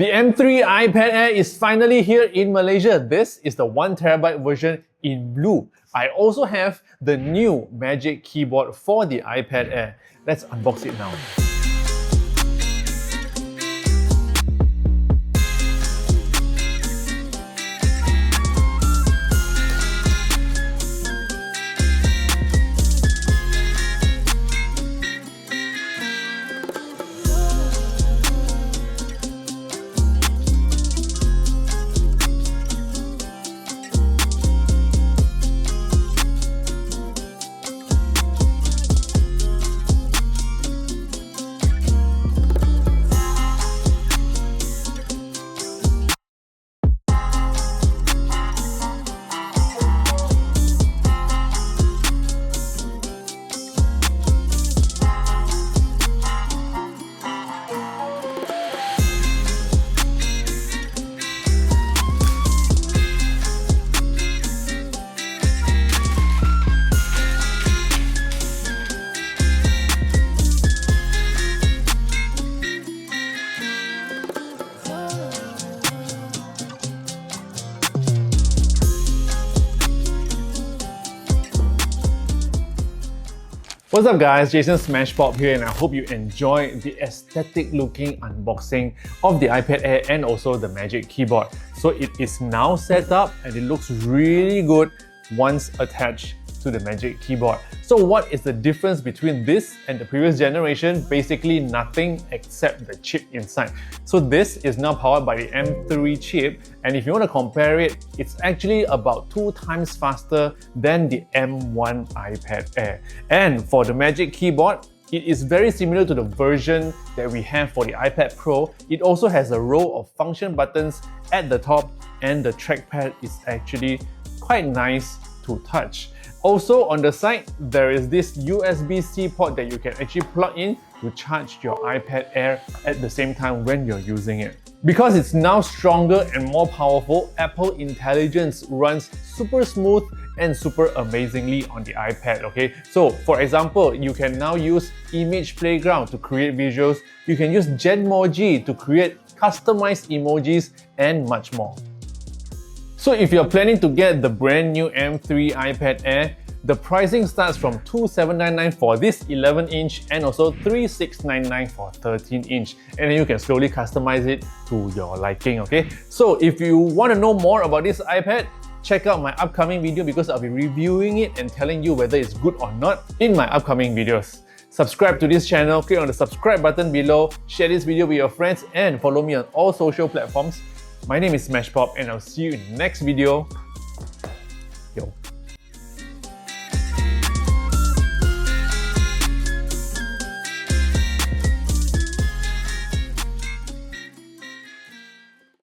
The M3 iPad Air is finally here in Malaysia. This is the 1TB version in blue. I also have the new Magic Keyboard for the iPad Air. Let's unbox it now. What's up guys, Jason Smashpop here, and I hope you enjoy the aesthetic looking unboxing of the iPad Air and also the Magic Keyboard. So it is now set up and it looks really good once attached to the Magic Keyboard. So what is the difference between this and the previous generation? Basically nothing except the chip inside. So this is now powered by the M3 chip, and if you want to compare it, it's actually about 2 times faster than the M1 iPad Air. And for the Magic Keyboard, it is very similar to the version that we have for the iPad Pro. It also has a row of function buttons at the top, and the trackpad is actually quite nice to touch. Also on the side, there is this USB-C port that you can actually plug in to charge your iPad Air at the same time when you're using it. Because it's now stronger and more powerful, Apple Intelligence runs super smooth and super amazingly on the iPad, okay? So for example, you can now use Image Playground to create visuals, you can use Genmoji to create customized emojis and much more. So if you're planning to get the brand new M3 iPad Air, the pricing starts from 2,799 for this 11-inch and also 3,699 for 13-inch, and then you can slowly customize it to your liking, okay? So if you want to know more about this iPad, check out my upcoming video because I'll be reviewing it and telling you whether it's good or not in my upcoming videos. Subscribe to this channel, click on the subscribe button below, share this video with your friends, and follow me on all social platforms. My name is smashpop, and I'll see you in the next video.